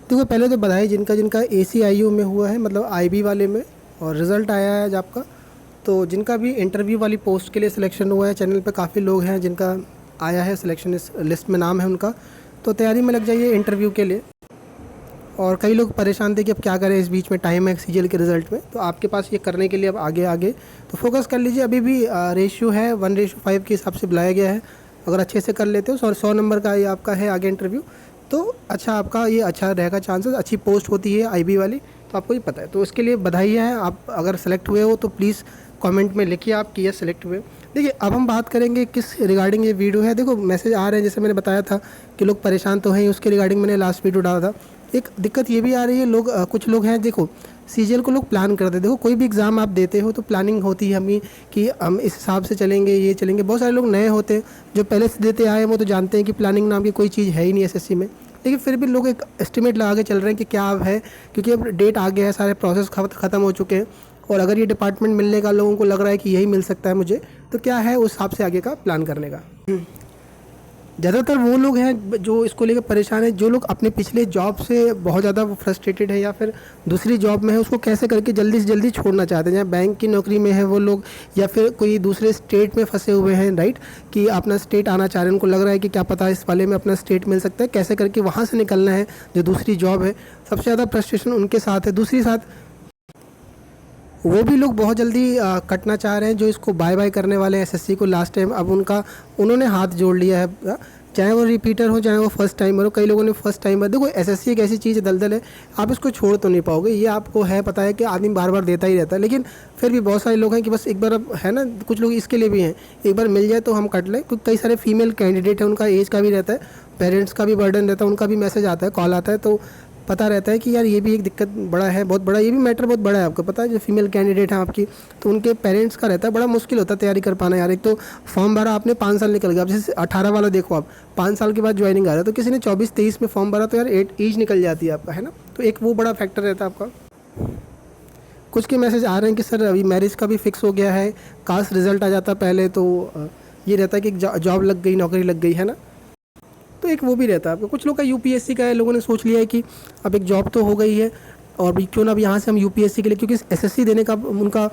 देखो पहले तो बधाई जिनका जिनका ACIU में हुआ है, मतलब IB वाले में, और रिज़ल्ट आया है आज आपका। तो जिनका भी इंटरव्यू वाली पोस्ट के लिए सिलेक्शन हुआ है, चैनल पे काफ़ी लोग हैं जिनका आया है सिलेक्शन, इस लिस्ट में नाम है उनका, तो तैयारी में लग जाइए इंटरव्यू के लिए। और कई लोग परेशान थे कि अब क्या करें, इस बीच में टाइम है CGL के रिज़ल्ट में, तो आपके पास ये करने के लिए अब आगे आगे तो फोकस कर लीजिए। अभी भी रेशियो है 1:5 के हिसाब से बुलाया गया है। अगर अच्छे से कर लेते हो, 100 नंबर का ये आपका है आगे इंटरव्यू, तो अच्छा आपका ये अच्छा रहेगा, चांसेस अच्छी पोस्ट होती है IB वाली, तो आपको ये पता है। तो इसके लिए बधाई है, आप अगर सेलेक्ट हुए हो तो प्लीज़ कमेंट में लिखिए आप कि ये सेलेक्ट हुए। देखिए अब हम बात करेंगे किस रिगार्डिंग ये वीडियो है। देखो मैसेज आ रहे हैं, जैसे मैंने बताया था कि लोग परेशान तो हैं ही, उसके रिगार्डिंग मैंने लास्ट वीडियो डाला था। एक दिक्कत ये भी आ रही है, लोग कुछ लोग हैं, देखो CGL को लोग प्लान करते हैं। देखो कोई भी एग्ज़ाम आप देते हो तो प्लानिंग होती है हमें कि हम इस हिसाब से चलेंगे, ये चलेंगे। बहुत सारे लोग नए होते हैं जो पहले से देते आए हैं, वो तो जानते हैं कि प्लानिंग नाम की कोई चीज़ है ही नहीं SSC में, लेकिन फिर भी लोग एक एस्टिमेट लगा के चल रहे हैं कि क्या अब है, क्योंकि अब डेट आ गया है, सारे प्रोसेस ख़त्म हो चुके हैं, और अगर ये डिपार्टमेंट मिलने का लोगों को लग रहा है कि यही मिल सकता है मुझे, तो क्या है उस हिसाब से आगे का प्लान करने का। ज़्यादातर वो लोग हैं जो इसको लेकर परेशान हैं, जो लोग अपने पिछले जॉब से बहुत ज़्यादा फ्रस्ट्रेटेड है, या फिर दूसरी जॉब में है, उसको कैसे करके जल्दी से जल्दी छोड़ना चाहते हैं। जहाँ बैंक की नौकरी में है वो लोग, या फिर कोई दूसरे स्टेट में फंसे हुए हैं, राइट, कि अपना स्टेट आना चाह रहे हैं, उनको लग रहा है कि क्या पता इस वाले में अपना स्टेट मिल सकता है, कैसे करके वहाँ से निकलना है जो दूसरी जॉब है। सबसे ज़्यादा फ्रस्ट्रेशन उनके साथ है। दूसरी साथ वो भी लोग बहुत जल्दी कटना चाह रहे हैं, जो इसको बाय बाय करने वाले हैं SSC को लास्ट टाइम। अब उन्होंने हाथ जोड़ लिया है, चाहे वो रिपीटर हो चाहे वो फर्स्ट टाइमर हो। कई लोगों ने फर्स्ट टाइमर, देखो SSC एक ऐसी चीज़ दलदल है, आप इसको छोड़ तो नहीं पाओगे, ये आपको है पता है कि आदमी बार बार देता ही रहता है, लेकिन फिर भी बहुत सारे लोग हैं कि बस एक बार, अब है ना, कुछ लोग इसके लिए भी हैं एक बार मिल जाए तो हम कट लें, क्योंकि कई सारे फीमेल कैंडिडेट हैं, उनका एज का भी रहता है, पेरेंट्स का भी बर्डन रहता है, उनका भी मैसेज आता है, कॉल आता है, तो पता रहता है कि यार ये भी एक दिक्कत बड़ा है, बहुत बड़ा, ये भी मैटर बहुत बड़ा है। आपको पता है जो फीमेल कैंडिडेट हैं आपकी, तो उनके पेरेंट्स का रहता है, बड़ा मुश्किल होता है तैयारी कर पाना यार। एक तो फॉर्म भरा आपने 5 साल निकल गया, अब जैसे 18 वाला देखो आप 5 साल के बाद ज्वाइनिंग आ रहा है, तो किसी ने 24-23 में फॉर्म भरा तो यार 8 एज निकल जाती है आपका, है ना। तो एक वो बड़ा फैक्टर रहता है आपका। कुछ के मैसेज आ रहे हैं कि सर अभी मैरिज का भी फिक्स हो गया है, कास्ट रिजल्ट आ जाता पहले तो ये रहता है कि जॉब लग गई, नौकरी लग गई, है ना। तो एक वो भी रहता है आपको। कुछ लोग का UPSC का है, लोगों ने सोच लिया है कि अब एक जॉब तो हो गई है, और भी क्यों ना अब यहाँ से हम UPSC के लिए, क्योंकि SSC देने का उनका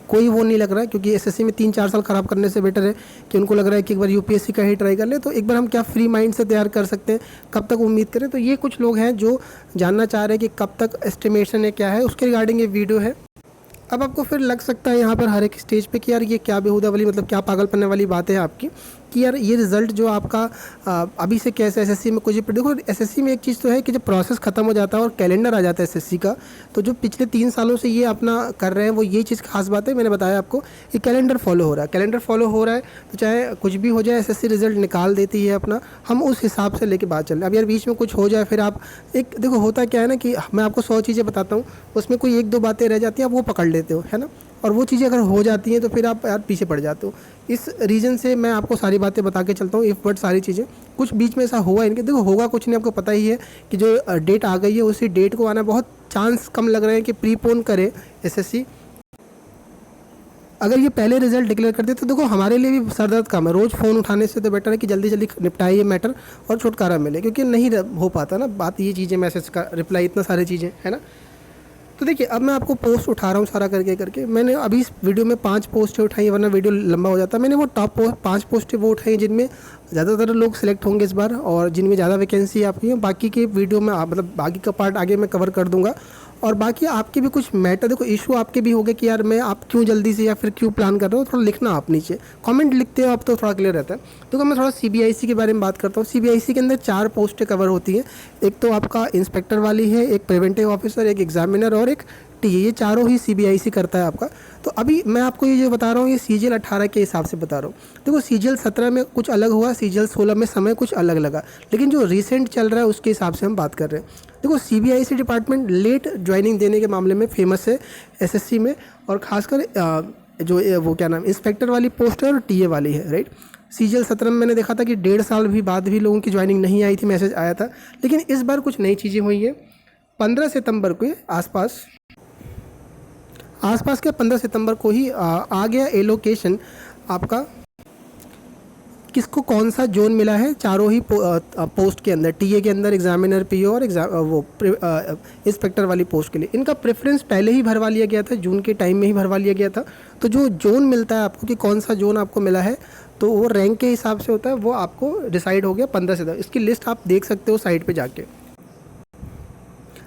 कोई वो नहीं लग रहा है, क्योंकि SSC में 3-4 साल ख़राब करने से बेटर है कि उनको लग रहा है कि एक बार UPSC का ही ट्राई कर ले, तो एक बार हम क्या फ्री माइंड से तैयार कर सकते हैं, कब तक उम्मीद करें। तो ये कुछ लोग हैं जो जानना चाह रहे हैं कि कब तक एस्टिमेशन है, क्या है, उसके रिगार्डिंग ये वीडियो है। अब आपको फिर लग सकता है यहाँ पर हर एक स्टेज पे कि यार ये क्या बेहुदा वाली, मतलब क्या पागल पन्ने वाली बात है आपकी, कि यार ये रिज़ल्ट जो आपका अभी से कैसे SSC में कुछ। देखो SSC में एक चीज़ तो है कि जब प्रोसेस ख़त्म हो जाता है और कैलेंडर आ जाता है SSC का, तो जो पिछले 3 सालों से ये अपना कर रहे हैं, वो ये चीज़ खास बात है। मैंने बताया आपको कि कैलेंडर फॉलो हो रहा है, कैलेंडर फॉलो हो रहा है, तो चाहे कुछ भी हो जाए SSC रिज़ल्ट निकाल देती है अपना, हम उस हिसाब से लेके बात चल रहे हैं। अब यार बीच में कुछ हो जाए फिर आप एक, देखो होता क्या है ना कि मैं आपको 100 चीज़ें बताता हूँ, उसमें कोई 1-2 बातें रह जाती हैं, आप वो पकड़ लेते हो, है ना, और वो चीज़ें अगर हो जाती हैं तो फिर आप यार पीछे पड़ जाते हो। इस रीज़न से मैं आपको सारी बातें बता के चलता हूँ, इफ़ बट सारी चीज़ें। कुछ बीच में ऐसा हुआ इनके, देखो होगा कुछ नहीं, आपको पता ही है कि जो डेट आ गई है उसी डेट को आना बहुत चांस कम लग रहे हैं कि प्रीपोन करे SSC। अगर ये पहले रिजल्ट डिक्लेयर कर दे तो देखो हमारे लिए भी सर दर्द कम है, रोज़ फ़ोन उठाने से तो बेटर है कि जल्दी जल्दी निपटाए ये मैटर और छुटकारा मिले, क्योंकि नहीं हो पाता ना बात, ये चीज़ें, मैसेज का रिप्लाई, इतना सारी चीज़ें, है ना। तो देखिए अब मैं आपको पोस्ट उठा रहा हूँ सारा करके करके। मैंने अभी इस वीडियो में 5 पोस्टें उठाई, वरना वीडियो लंबा हो जाता। मैंने वो टॉप 5 पोस्टें वो उठाई जिनमें ज़्यादातर लोग सिलेक्ट होंगे इस बार, और जिनमें ज़्यादा वैकेंसी आपकी है। बाकी के वीडियो में मतलब बाकी का पार्ट आगे मैं कवर कर दूँगा। और बाकी आपके भी कुछ मैटर, देखो इशू आपके भी होंगे कि यार मैं आप क्यों जल्दी से या फिर क्यों प्लान कर रहे हो, थोड़ा लिखना आप नीचे कमेंट लिखते हो आप तो थोड़ा क्लियर रहता है। तो मैं थोड़ा CBIC के बारे में बात करता हूँ। CBIC के अंदर 4 पोस्टें कवर होती हैं। एक तो आपका इंस्पेक्टर वाली है, एक प्रिवेंटिव ऑफिसर, एक एग्जामिनर और एक TA, ये चारों ही CBIC करता है आपका। तो अभी मैं आपको ये जो बता रहा हूँ ये CGL 18 के हिसाब से बता रहा हूँ। देखो CGL 17 में कुछ अलग हुआ, CGL 16 में समय कुछ अलग लगा, लेकिन जो रिसेंट चल रहा है उसके हिसाब से हम बात कर रहे हैं। देखो CBIC डिपार्टमेंट लेट ज्वाइनिंग देने के मामले में फेमस है SSC में, और ख़ासकर जो वो क्या नाम इंस्पेक्टर वाली पोस्ट है और TA वाली है, राइट। CGL 17 में मैंने देखा था कि 1.5 साल भी बाद भी लोगों की ज्वाइनिंग नहीं आई थी, मैसेज आया था। लेकिन इस बार कुछ नई चीज़ें हुई है। 15 सितंबर के आसपास के 15 सितंबर को ही आ गया एलोकेशन आपका किसको कौन सा जोन मिला है चारों ही पोस्ट के अंदर, टीए के अंदर, एग्जामिनर, पीओ और इंस्पेक्टर वाली पोस्ट के लिए। इनका प्रेफरेंस पहले ही भरवा लिया गया था, जून के टाइम में ही भरवा लिया गया था। तो जो जोन मिलता है आपको कि कौन सा जोन आपको मिला है, तो वो रैंक के हिसाब से होता है, वो आपको डिसाइड हो गया 15 से 10। इसकी लिस्ट आप देख सकते हो साइट पे जाके।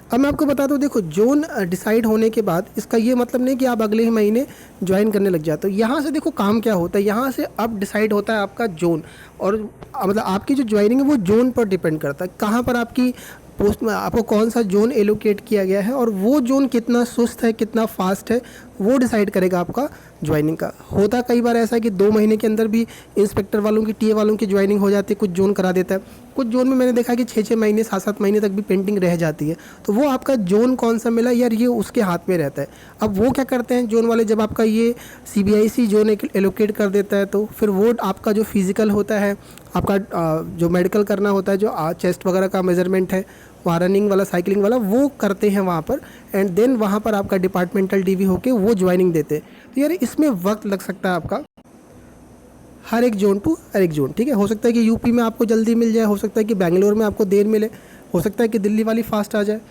अब मैं आपको बता दूं, देखो जोन डिसाइड होने के बाद इसका ये मतलब नहीं कि आप अगले ही महीने ज्वाइन करने लग जाते हो। यहाँ से देखो काम क्या होता है, यहाँ से अब डिसाइड होता है आपका जोन, और मतलब आपकी जो ज्वाइनिंग है वो जोन पर डिपेंड करता है, कहाँ पर आपकी पोस्ट में आपको कौन सा जोन एलोकेट किया गया है, और वो जोन कितना सुस्त है, कितना फास्ट है, वो डिसाइड करेगा आपका ज्वाइनिंग का। होता कई बार ऐसा है कि 2 महीने के अंदर भी इंस्पेक्टर वालों की, टीए वालों की ज्वाइनिंग हो जाती है, कुछ जोन करा देता है। कुछ जोन में मैंने देखा कि 6-6 महीने, 7-7 महीने तक भी पेंटिंग रह जाती है। तो वो आपका जोन कौन सा मिला यार, ये उसके हाथ में रहता है। अब वो क्या करते हैं जोन वाले, जब आपका ये CBIC जोन एलोकेट कर देता है, तो फिर वो आपका जो फिज़िकल होता है, आपका जो मेडिकल करना होता है, जो चेस्ट वगैरह का मेजरमेंट है, वहाँ रनिंग वाला, साइकिलिंग वाला, वो करते हैं वहाँ पर, एंड देन वहाँ पर आपका डिपार्टमेंटल DV होके वो ज्वाइनिंग देते हैं। तो यार इसमें वक्त लग सकता है आपका, हर एक जोन टू हर एक जोन, ठीक है। हो सकता है कि यूपी में आपको जल्दी मिल जाए, हो सकता है कि बेंगलोर में आपको देर मिले, हो सकता है कि दिल्ली वाली फास्ट आ जाए।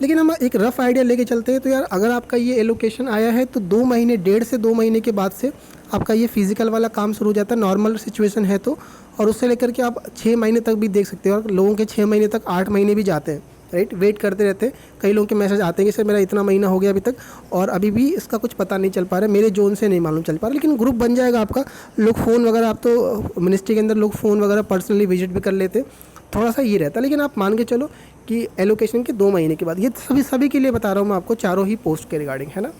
लेकिन हम एक रफ़ आइडिया लेके चलते हैं, तो यार अगर आपका ये एलोकेशन आया है तो 2 महीने, 1.5 से 2 महीने के बाद से आपका ये फिजिकल वाला काम शुरू हो जाता है, नॉर्मल सिचुएशन है तो। और उससे लेकर के आप 6 महीने तक भी देख सकते हो, और लोगों के 6 महीने तक 8 महीने भी जाते हैं, राइट। वेट करते रहते हैं, कई लोगों के मैसेज आते हैं कि सर मेरा इतना महीना हो गया अभी तक और अभी भी इसका कुछ पता नहीं चल पा रहा है, मेरे जोन से नहीं मालूम चल पा रहा। लेकिन ग्रुप बन जाएगा आपका, लोग फ़ोन वगैरह, आप तो मिनिस्ट्री के अंदर लोग फ़ोन वगैरह पर्सनली विजिट भी कर लेते, थोड़ा सा ये रहता है। लेकिन आप मान के चलो कि एलोकेशन के 2 महीने के बाद, ये सभी के लिए बता रहा हूँ मैं आपको, चारों ही पोस्ट के रिगार्डिंग, है ना।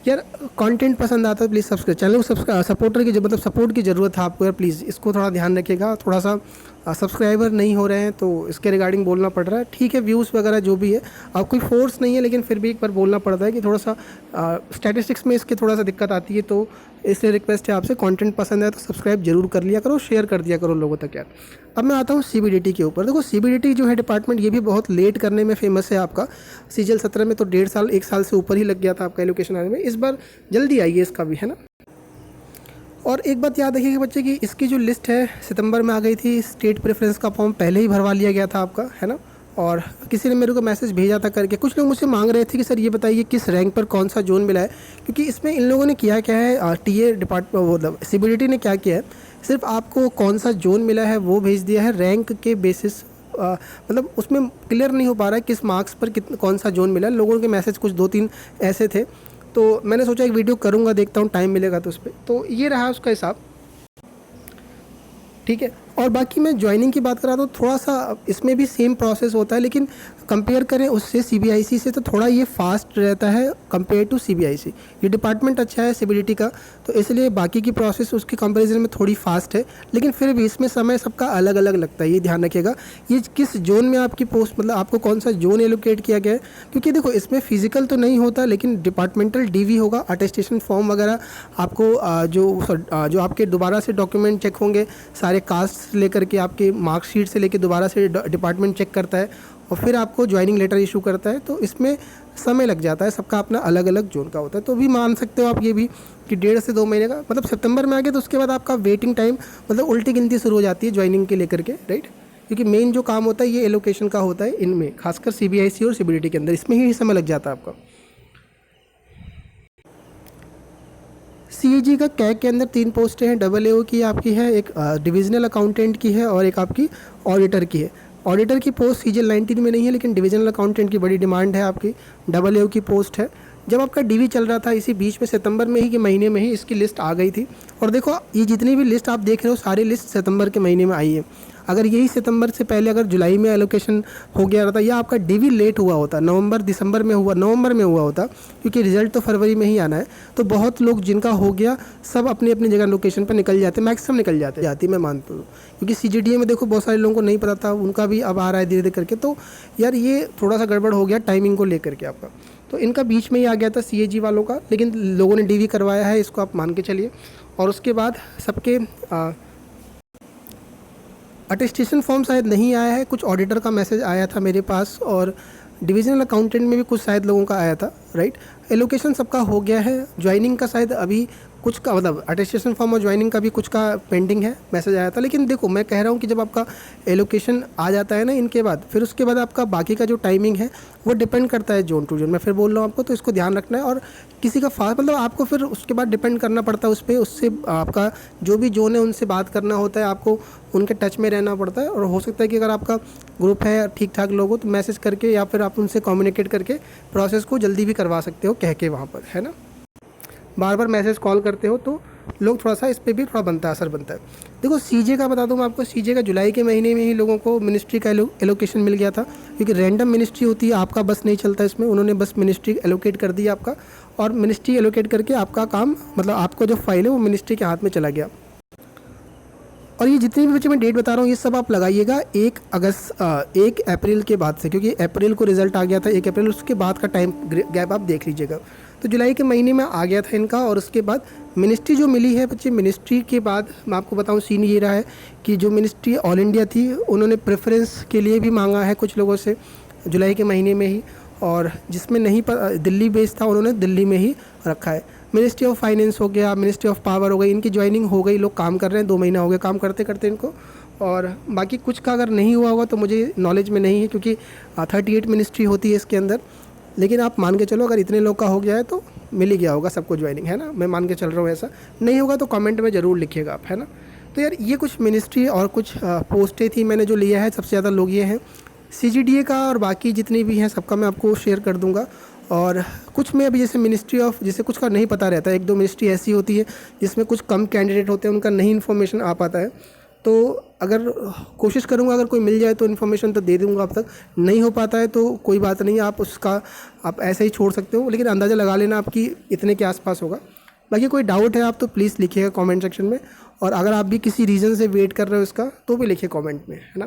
यार कंटेंट पसंद आता है प्लीज़ सब्सक्राइब, चैनल को सपोर्टर की मतलब सपोर्ट की ज़रूरत है आपको यार, प्लीज़ इसको थोड़ा ध्यान रखिएगा। थोड़ा सा सब्सक्राइबर नहीं हो रहे हैं तो इसके रिगार्डिंग बोलना पड़ रहा है, ठीक है। व्यूज़ वगैरह जो भी है, अब कोई फोर्स नहीं है, लेकिन फिर भी एक बार बोलना पड़ता है कि थोड़ा सा स्टैटिस्टिक्स में इसके थोड़ा सा दिक्कत आती है। तो इसलिए रिक्वेस्ट है आपसे, कंटेंट पसंद है तो सब्सक्राइब जरूर कर लिया करो, शेयर कर दिया करो लोगों तक यार। अब मैं आता हूँ CBDT के ऊपर। देखो CBDT जो है डिपार्टमेंट, ये भी बहुत लेट करने में फेमस है आपका। CGL 17 में तो 1.5 साल, 1 साल से ऊपर ही लग गया था आपका एलोकेशन आने में, इस बार जल्दी आई है इसका भी, है ना। और एक बात याद रखिएगा बच्चे कि इसकी जो लिस्ट है सितंबर में आ गई थी, स्टेट प्रेफरेंस का फॉर्म पहले ही भरवा लिया गया था आपका, है ना। और किसी ने मेरे को मैसेज भेजा था करके, कुछ लोग मुझसे मांग रहे थे कि सर ये बताइए किस रैंक पर कौन सा जोन मिला है, क्योंकि इसमें इन लोगों ने किया क्या है, टीए डिपार्टमेंट मतलब CBDT ने क्या किया है, सिर्फ आपको कौन सा जोन मिला है वो भेज दिया है, रैंक के बेसिस मतलब उसमें क्लियर नहीं हो पा रहा है किस मार्क्स पर कौन सा जोन मिला है। लोगों के मैसेज कुछ 2-3 ऐसे थे, तो मैंने सोचा एक वीडियो करूँगा, देखता हूँ टाइम मिलेगा तो उस पर। तो ये रहा उसका हिसाब, ठीक है। और बाकी मैं ज्वाइनिंग की बात करा तो थोड़ा सा इसमें भी सेम प्रोसेस होता है, लेकिन कंपेयर करें उससे CBIC से तो थोड़ा ये फास्ट रहता है कंपेयर टू CBIC। ये डिपार्टमेंट अच्छा है CBDT का, तो इसलिए बाकी की प्रोसेस उसके कंपैरिजन में थोड़ी फास्ट है, लेकिन फिर भी इसमें समय सबका अलग अलग लगता है। ये ध्यान रखिएगा, ये किस जोन में आपकी पोस्ट, मतलब आपको कौन सा जोन एलोकेट किया गया है। क्योंकि देखो इसमें फिजिकल तो नहीं होता, लेकिन डिपार्टमेंटल DV होगा, अटेस्टेशन फॉर्म वगैरह आपको जो आपके दोबारा से डॉक्यूमेंट चेक होंगे, सारे कास्ट लेकर के आपके मार्कशीट से लेके दोबारा से डिपार्टमेंट चेक करता है और फिर आपको ज्वाइनिंग लेटर इशू करता है। तो इसमें समय लग जाता है, सबका अपना अलग अलग जोन का होता है। तो भी मान सकते हो आप ये भी कि 1.5 से 2 महीने का, मतलब सितंबर में आ गया तो उसके बाद आपका वेटिंग टाइम, मतलब उल्टी गिनती शुरू हो जाती है ज्वाइनिंग के लेकर के, राइट। क्योंकि मेन जो काम होता है ये एलोकेशन का होता है, इनमें खासकर CBIC और CBDT के अंदर, इसमें ही समय लग जाता है आपका। CAG का कैग के अंदर 3 पोस्टें हैं, AAO की आपकी है, एक डिविजनल अकाउंटेंट की है और एक आपकी ऑडिटर की है। ऑडिटर की पोस्ट CGL 19 में नहीं है, लेकिन डिविजनल अकाउंटेंट की बड़ी डिमांड है आपकी, AAO की पोस्ट है। जब आपका DV चल रहा था इसी बीच में सितंबर में ही के महीने में ही इसकी लिस्ट आ गई थी। और देखो ये जितनी भी लिस्ट आप देख रहे हो सारी लिस्ट सितंबर के महीने में आई है। अगर यही सितंबर से पहले अगर जुलाई में एलोकेशन हो गया रहता या आपका DV लेट हुआ होता, नवंबर में हुआ होता, क्योंकि रिजल्ट तो फरवरी में ही आना है, तो बहुत लोग जिनका हो गया सब अपनी अपनी जगह लोकेशन पर निकल जाते, मैक्सिमम निकल जाती मैं मानता हूँ। क्योंकि CGDA में देखो बहुत सारे लोगों को नहीं पता था, उनका भी अब आ रहा है धीरे धीरे करके। तो यार ये थोड़ा सा गड़बड़ हो गया टाइमिंग को लेकर के आपका, तो इनका बीच में ही आ गया था CAG वालों का, लेकिन लोगों ने DV करवाया है, इसको आप मान के चलिए। और उसके बाद सबके अटेस्टेशन फॉर्म शायद नहीं आया है, कुछ ऑडिटर का मैसेज आया था मेरे पास, और डिविजनल अकाउंटेंट में भी कुछ शायद लोगों का आया था, राइट। एलोकेशन सबका हो गया है, ज्वाइनिंग का शायद अभी कुछ का मतलब अटेस्टेशन फॉर्म और ज्वाइनिंग का भी कुछ का पेंडिंग है, मैसेज आया था। लेकिन देखो मैं कह रहा हूँ कि जब आपका एलोकेशन आ जाता है ना इनके बाद, फिर उसके बाद आपका बाकी का जो टाइमिंग है वो डिपेंड करता है जोन टू जोन। मैं फिर बोल रहा हूँ आपको, तो इसको ध्यान रखना है। और किसी का फास्ट मतलब आपको फिर उसके बाद डिपेंड करना पड़ता है उस पर, उससे आपका जो भी जोन है उनसे बात करना होता है, आपको उनके टच में रहना पड़ता है। और हो सकता है कि अगर आपका ग्रुप है ठीक ठाक लोग हो तो मैसेज करके या फिर आप उनसे कम्युनिकेट करके प्रोसेस को जल्दी भी करवा सकते हो, कह के वहाँ पर, है ना। बार बार मैसेज कॉल करते हो तो लोग थोड़ा सा इस पर भी थोड़ा बनता है, असर बनता है। देखो सीजे का बता दूँ मैं आपको, सीजे का जुलाई के महीने में ही लोगों को मिनिस्ट्री का एलोकेशन मिल गया था, क्योंकि रैंडम मिनिस्ट्री होती है, आपका बस नहीं चलता इसमें। उन्होंने बस मिनिस्ट्री एलोकेट कर दी आपका, और मिनिस्ट्री एलोकेट करके आपका काम मतलब आपका जो फाइल है वो मिनिस्ट्री के हाथ में चला गया। और ये जितनी भी बच्चे मैं डेट बता रहा हूँ ये सब आप लगाइएगा 1 अप्रैल के बाद से, क्योंकि अप्रैल को रिजल्ट आ गया था 1 अप्रैल, उसके बाद का टाइम गैप आप देख लीजिएगा। तो जुलाई के महीने में आ गया था इनका। और उसके बाद मिनिस्ट्री जो मिली है बच्चे, मिनिस्ट्री के बाद मैं आपको बताऊँ सीन ये रहा है कि जो मिनिस्ट्री ऑल इंडिया थी उन्होंने प्रेफरेंस के लिए भी मांगा है कुछ लोगों से जुलाई के महीने में ही, और जिसमें नहीं दिल्ली बेस था उन्होंने दिल्ली में ही रखा है। मिनिस्ट्री ऑफ फाइनेंस हो गया, मिनिस्ट्री ऑफ पावर हो गई, इनकी ज्वाइनिंग हो गई, लोग काम कर रहे हैं, 2 महीना हो गया काम करते करते इनको। और बाकी कुछ का अगर नहीं हुआ होगा तो मुझे नॉलेज में नहीं है, क्योंकि 38 मिनिस्ट्री होती है इसके अंदर। लेकिन आप मान के चलो अगर इतने लोग का हो गया है तो मिल ही गया होगा सबको ज्वाइनिंग, है ना। मैं मान के चल रहा हूँ, ऐसा नहीं होगा तो कमेंट में ज़रूर लिखिएगा आप, है ना। तो यार ये कुछ मिनिस्ट्री और कुछ पोस्टें थी मैंने जो लिया है, सबसे ज़्यादा लोग ये हैं CGDA का, और बाकी जितनी भी हैं सबका मैं आपको शेयर कर दूंगा। और कुछ में अभी जैसे मिनिस्ट्री ऑफ, जैसे कुछ का नहीं पता रहता है, 1-2 मिनिस्ट्री ऐसी होती है जिसमें कुछ कम कैंडिडेट होते हैं, उनका नहीं इन्फॉर्मेशन आ पाता है। तो अगर कोशिश करूँगा अगर कोई मिल जाए तो इन्फॉर्मेशन तो दे दूँगा, अब तक नहीं हो पाता है तो कोई बात नहीं, आप उसका आप ऐसे ही छोड़ सकते हो, लेकिन अंदाज़ा लगा लेना आपकी इतने के आसपास होगा। बाकी कोई डाउट है आप तो प्लीज़ लिखिएगा कमेंट सेक्शन में, और अगर आप भी किसी रीज़न से वेट कर रहे हो इसका तो भी लिखिए कमेंट में, है ना।